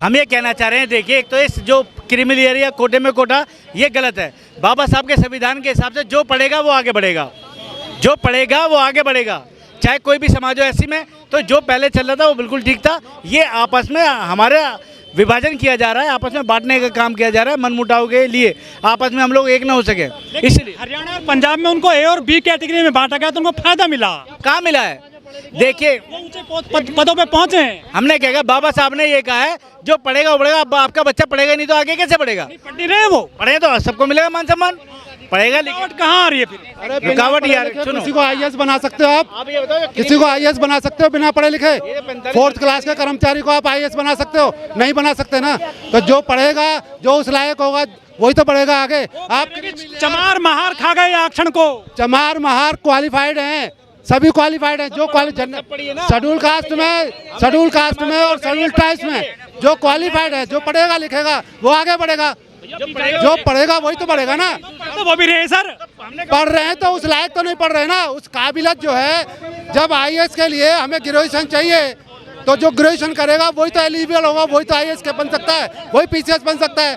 हम ये कहना चाह रहे हैं, देखिए एक तो इस जो क्रीमी लेयर या कोटे में कोटा ये गलत है। बाबा साहब के संविधान के हिसाब से जो पढ़ेगा वो आगे बढ़ेगा, जो पढ़ेगा वो आगे बढ़ेगा, चाहे कोई भी समाज हो। ऐसी में तो जो पहले चल रहा था वो बिल्कुल ठीक था। ये आपस में हमारे विभाजन किया जा रहा है, आपस में बांटने का काम किया जा रहा है, मनमुटाव के लिए आपस में हम लोग एक ना हो सके। इसलिए हरियाणा और पंजाब में उनको ए और बी कैटेगरी में बांटा गया तो उनको फायदा मिला। कहाँ मिला है? देखिए वो ऊंचे पदों पे पहुंचे हैं। हमने क्या कहा, बाबा साहब ने ये कहा है जो पढ़ेगा वो पढ़ेगा। अब आपका बच्चा पढ़ेगा नहीं तो आगे कैसे पढ़ेगा? पढ़ नहीं रहे वो, पढ़े तो सबको मिलेगा मान सम्मान, पढ़ेगा लिखा। रुकावट कहाँ आ रही है फिर? अरे रुकावट यार सुनो, किसी को आईएएस बना सकते हो आप? ये बताओ किसी को आईएएस बना सकते हो बिना पढ़े लिखे? 4th क्लास के कर्मचारी को आप आईएएस बना सकते हो? नहीं बना सकते ना। तो जो पढ़ेगा, जो उस लायक होगा वही तो पढ़ेगा आगे। आप चमार महार खा गए आरक्षण को। चमार महार क्वालिफाइड हैं, सभी क्वालिफाइड हैं। जो शेड्यूल कास्ट में और शेड्यूल ट्राइब्स में जो क्वालिफाइड है, जो पढ़ेगा लिखेगा वो आगे बढ़ेगा। जो पढ़ेगा वही तो बढ़ेगा ना। तो वो भी रहे सर, पढ़ रहे हैं तो उस लायक तो नहीं पढ़ रहे ना, उस काबिलियत जो है। जब आईएएस के लिए हमें ग्रेजुएशन चाहिए तो जो ग्रेजुएशन करेगा वही तो एलिजिबल होगा, वही तो आईएएस के बन सकता है, वही पीसीएस बन सकता है।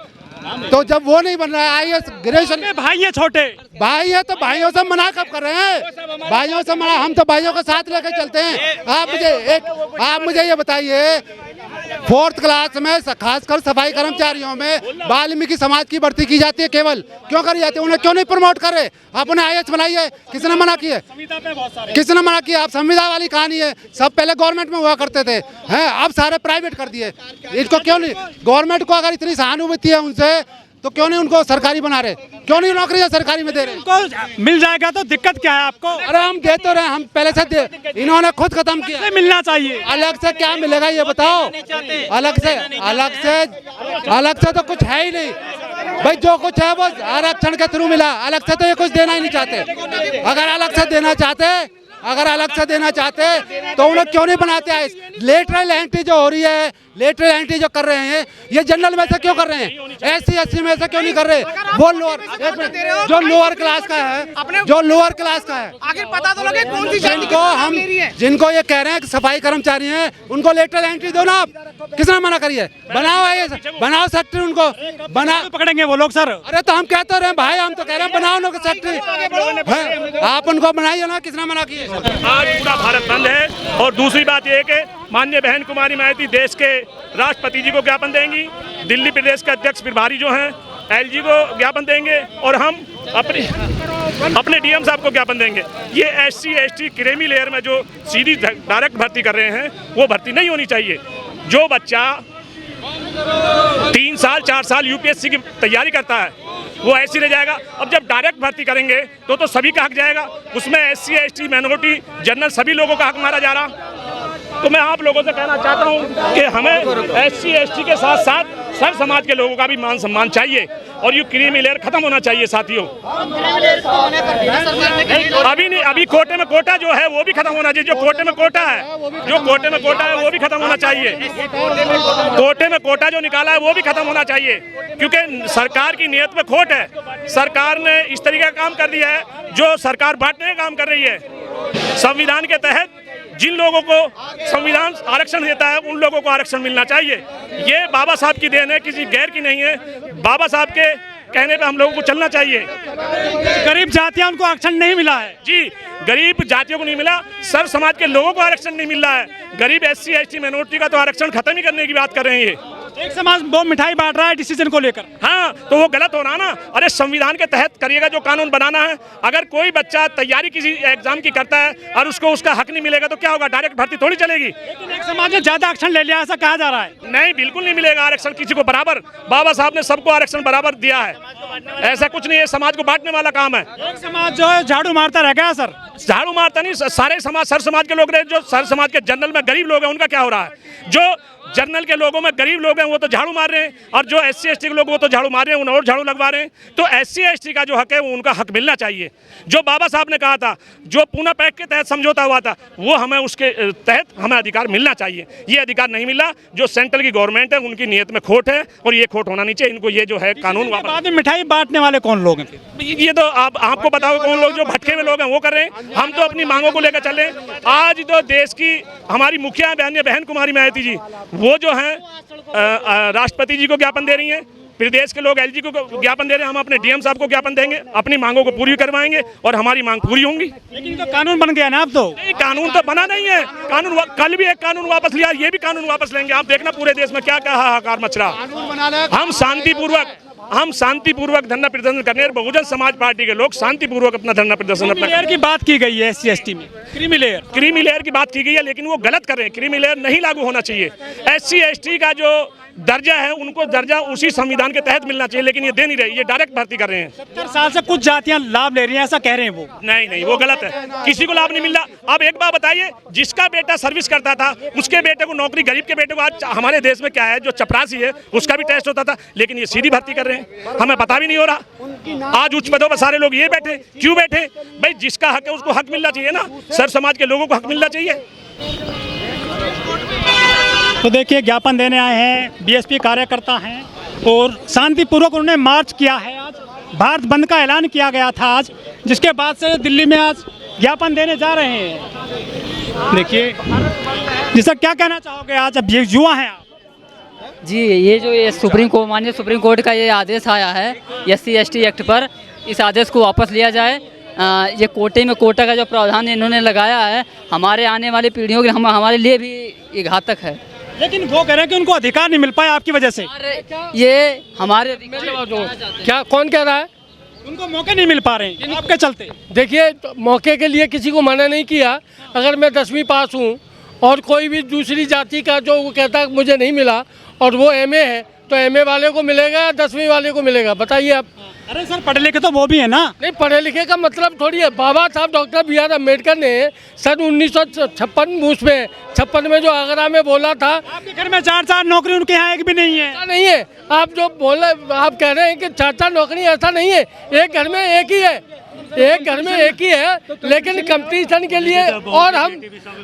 तो जब वो नहीं बन रहा है आईएएस ग्रेजुएशन, भाई है छोटे भाई है तो भाइयों से मना कब कर रहे हैं? भाइयों से मना, हम तो भाइयों के साथ लेकर चलते हैं। आप मुझे ये बताइए, 4th क्लास में खासकर सफाई कर्मचारियों में वाल्मीकि समाज की भर्ती की जाती है केवल, क्यों करी जाती है? उन्हें क्यों नहीं प्रमोट कर रहे? आप उन्हें आईएएस बनाइए। किसने मना किया? किसने मना किया? आप संविदा वाली कहानी है, सब पहले गवर्नमेंट में हुआ करते थे, हैं अब सारे प्राइवेट कर दिए। इनको क्यों नहीं? गवर्नमेंट को अगर इतनी सहानुभूति है उनसे तो क्यों नहीं उनको सरकारी बना रहे? क्यों नहीं नौकरियां सरकारी में दे रहे? उनको मिल जाएगा तो दिक्कत क्या है आपको? अरे हम दे तो रहे, हम पहले से दे, इन्होंने खुद खत्म किया। मिलना चाहिए। अलग से क्या मिलेगा ये बताओ? अलग से तो कुछ है ही नहीं भाई। जो कुछ है वो आरक्षण के थ्रू मिला, अलग से तो ये कुछ देना ही नहीं चाहते। अगर अलग से देना चाहते तो उन्हें क्यों नहीं बनाते हैं? लेटरल एंट्री जो हो रही है, लेटरल एंट्री जो कर रहे हैं, ये जनरल में से क्यों कर रहे हैं? SC में से क्यों नहीं कर रहे? वो जो लोअर क्लास का है, आखिर पता तो लगे कौन सी जिनको ये कह रहे हैं कि सफाई कर्मचारी हैं, उनको लेटरल एंट्री दो ना। आप किसने मना करिए? बनाओ सेक्रेटरी, उनको बनाओ। पकड़ेंगे वो लोग सर। अरे तो हम कहते रहे भाई, हम तो कह रहे हैं बनाओ ना सेक्रेटरी, आप उनको बनाइए ना। किसने मना किया? आज पूरा भारत बंद है। और दूसरी बात यह है कि माननीय बहन कुमारी मायावती देश के राष्ट्रपति जी को ज्ञापन देंगी, दिल्ली प्रदेश के अध्यक्ष प्रभारी जो हैं LG को ज्ञापन देंगे, और हम अपने DM साहब को ज्ञापन देंगे। ये SC ST क्रीमी लेयर में जो सीधी डायरेक्ट भर्ती कर रहे हैं वो भर्ती नहीं होनी चाहिए। जो बच्चा 3 साल 4 साल UPSC की तैयारी करता है वो ऐसे रह जाएगा। अब जब डायरेक्ट भर्ती करेंगे तो सभी का हक जाएगा, उसमें SC ST माइनॉरिटी जनरल सभी लोगों का हक मारा जा रहा। तो मैं आप लोगों से कहना चाहता हूं कि हमें SC ST के साथ साथ सर समाज के लोगों का भी मान सम्मान चाहिए, और ये क्रीमी लेयर खत्म होना चाहिए साथियों। अभी नहीं, अभी कोटे में कोटा जो है वो भी खत्म होना चाहिए। जो कोटे में कोटा है वो भी खत्म होना चाहिए। कोटे में कोटा जो निकाला है वो भी खत्म होना चाहिए, क्योंकि सरकार की नीयत में खोट है। सरकार ने इस तरीके का काम कर दिया है जो सरकार बांटने का काम कर रही है। संविधान के तहत जिन लोगों को संविधान आरक्षण देता है उन लोगों को आरक्षण मिलना चाहिए। ये बाबा साहब की देन है, किसी गैर की नहीं है। बाबा साहब के कहने पे हम लोगों को चलना चाहिए। गरीब जातियां उनको आरक्षण नहीं मिला है जी, गरीब जातियों को नहीं मिला, सर समाज के लोगों को आरक्षण नहीं मिल रहा है। गरीब SC ST माइनॉरिटी का तो आरक्षण खत्म ही करने की बात कर रहे हैं ये। एक समाज वो मिठाई बांट रहा है डिसीजन को लेकर। हाँ, तो वो गलत हो रहा ना। अरे संविधान के तहत करिएगा जो कानून बनाना है। अगर कोई बच्चा तैयारी किसी एग्जाम की करता है और उसको उसका हक नहीं मिलेगा तो क्या होगा? डायरेक्ट भर्ती थोड़ी चलेगी। लेकिन एक समाज ने ज्यादा आरक्षण ले लिया ऐसा कहा जा रहा है। नहीं, बिल्कुल नहीं मिलेगा आरक्षण किसी को बराबर। बाबा साहब ने सबको आरक्षण बराबर दिया है, ऐसा कुछ नहीं है। समाज को बांटने वाला काम है। एक समाज जो है झाड़ू मारता रह गया सर। झाड़ू मारता नहीं, सारे समाज, सर समाज के लोग रहे। जो सर समाज के जनरल में गरीब लोग हैं उनका क्या हो रहा है? जो जनरल के लोगों में गरीब लोग हैं वो तो झाड़ू मार रहे हैं, और जो SC ST के लोग वो तो झाड़ू मार रहे हैं, उन्हें और झाड़ू लगवा रहे हैं। तो SC ST का जो हक है वो उनका हक मिलना चाहिए। जो बाबा साहब ने कहा था, जो पूना पैक्ट के तहत समझौता हुआ था, वो हमें उसके तहत हमें अधिकार मिलना चाहिए। ये अधिकार नहीं मिला। जो सेंट्रल की गवर्नमेंट है उनकी नीयत में खोट है, और ये खोट होना नहीं चाहिए। इनको ये जो है कानून बाद में मिठाई बांटने वाले कौन लोग हैं? ये तो आपको बताओ कौन लोग। जो भटके हुए लोग हैं वो कर रहे हैं। हम तो अपनी मांगों को लेकर चल रहे हैं। आज तो देश की हमारी मुखिया बहन कुमारी मायावती जी वो जो हैं राष्ट्रपति जी को ज्ञापन दे रही हैं, प्रदेश के लोग एलजी को ज्ञापन दे रहे हैं, हम अपने डीएम साहब को ज्ञापन देंगे, अपनी मांगों को पूरी करवाएंगे और हमारी मांग पूरी होंगी। लेकिन तो कानून बन गया ना अब तो। नहीं, कानून तो बना नहीं है। कानून कल भी एक कानून वापस लिया, ये भी कानून वापस लेंगे। आप देखना पूरे देश में क्या क्या हाहाकार मच रहा। हम शांतिपूर्वक धरना प्रदर्शन करने, बहुजन समाज पार्टी के लोग शांतिपूर्वक अपना धरना प्रदर्शन क्रीमी लेयर की बात की गई है SC/ST में, क्रीमी लेयर की बात की गई है, लेकिन वो गलत कर रहे हैं। क्रीमी लेयर नहीं लागू होना चाहिए। SC/ST का जो दर्जा है, उनको दर्जा उसी संविधान के तहत मिलना चाहिए, लेकिन ये दे नहीं रही, ये डायरेक्ट भर्ती कर रहे हैं। 70 साल से कुछ जातियां लाभ ले रही हैं, ऐसा कह रहे हैं वो। नहीं, वो गलत है, किसी को लाभ नहीं मिल रहा। अब एक बात बताइए, जिसका बेटा सर्विस करता था उसके बेटे को नौकरी, गरीब के बेटे को आज हमारे देश में क्या है, जो चपरासी है उसका भी टेस्ट होता था, लेकिन ये सीधी भर्ती कर रहे हैं, हमें पता भी नहीं हो रहा। आज उच्च पदों पर सारे लोग ये बैठे, क्यों बैठे भाई? जिसका हक है उसको हक मिलना चाहिए ना, सर्व समाज के लोगों को हक मिलना चाहिए। तो देखिए, ज्ञापन देने आए हैं BSP कार्यकर्ता हैं और शांतिपूर्वक उन्होंने मार्च किया है। आज भारत बंद का ऐलान किया गया था आज, जिसके बाद से दिल्ली में आज ज्ञापन देने जा रहे हैं। देखिए, जिसका क्या कहना चाहोगे आज, अब ये युवा हैं आप? जी, ये जो माननीय सुप्रीम कोर्ट का ये आदेश आया है SC/ST एक्ट पर, इस आदेश को वापस लिया जाए। ये कोटे में कोटा का जो प्रावधान इन्होंने लगाया है, हमारे आने वाली पीढ़ियों के हमारे लिए भी ये घातक है। लेकिन वो कह रहे हैं कि उनको अधिकार नहीं मिल पाया आपकी वजह से। ये हमारे क्या, कौन कह रहा है? उनको मौके नहीं मिल पा रहे हैं आपके चलते। देखिए, तो मौके के लिए किसी को मना नहीं किया। अगर मैं 10वीं पास हूँ और कोई भी दूसरी जाति का जो वो कहता है मुझे नहीं मिला और वो MA है, तो MA वाले को मिलेगा या 10वीं वाले को मिलेगा? बताइए आप। अरे सर, पढ़े लिखे तो वो भी है ना। नहीं, पढ़े लिखे का मतलब थोड़ी है। बाबा साहब डॉक्टर BR अम्बेडकर ने सन 1956 में जो आगरा में बोला था, आपके घर में 4 नौकरी, उनके यहाँ एक भी नहीं है। ऐसा नहीं है। आप जो बोले, आप कह रहे हैं कि 4 नौकरी, ऐसा नहीं है। एक घर में एक ही है, एक घर में एक ही है, लेकिन कंपटीशन के लिए। और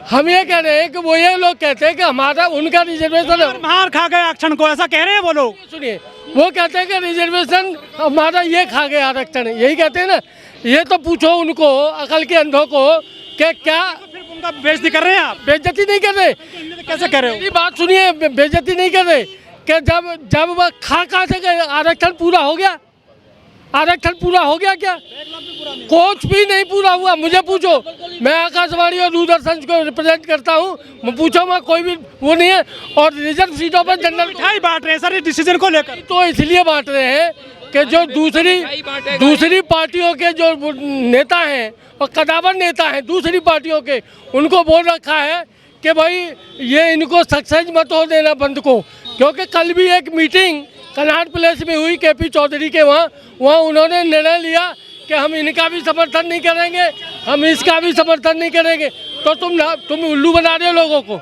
हम ये कह रहे हैं कि वो ये लोग कहते हैं कि हमारा उनका रिजर्वेशन मार खा गए आरक्षण को, ऐसा कह रहे हैं वो लोग। सुनिए, वो कहते हैं कि रिजर्वेशन हमारा ये खा गया आरक्षण, यही कहते हैं ना। ये तो पूछो उनको, अकल के अंधों को, कि क्या उनका बेइज्जती कर रहे हैं आप? बेइज्जती नहीं कर रहे। कैसे कर रहे हो? मेरी बात सुनिए, बेइज्जती नहीं कर रहे कि जब वह खा से गए, आरक्षण पूरा हो गया? आरक्षण पूरा हो गया क्या? कुछ भी नहीं पूरा हुआ। मुझे पूछो, मैं आकाशवाणी और दूरदर्शन को रिप्रेजेंट करता हूँ, पूछो मैं, कोई भी वो नहीं है। और रिजर्व सीटों पर जनरल मिठाई बांट रहे हैं सर, इस डिसीजन को लेकर। तो इसलिए बांट रहे हैं कि जो दूसरी पार्टियों के जो नेता हैं और कदावर नेता हैं दूसरी पार्टियों के, उनको बोल रखा है कि भाई ये इनको सक्सेस मत हो देना बंद को। क्योंकि कल भी एक मीटिंग कन्हाट प्लेस में हुई KP चौधरी के वहाँ उन्होंने निर्णय लिया कि हम इनका भी समर्थन नहीं करेंगे, हम इसका भी समर्थन नहीं करेंगे। तो तुम उल्लू बना रहे हो लोगों को।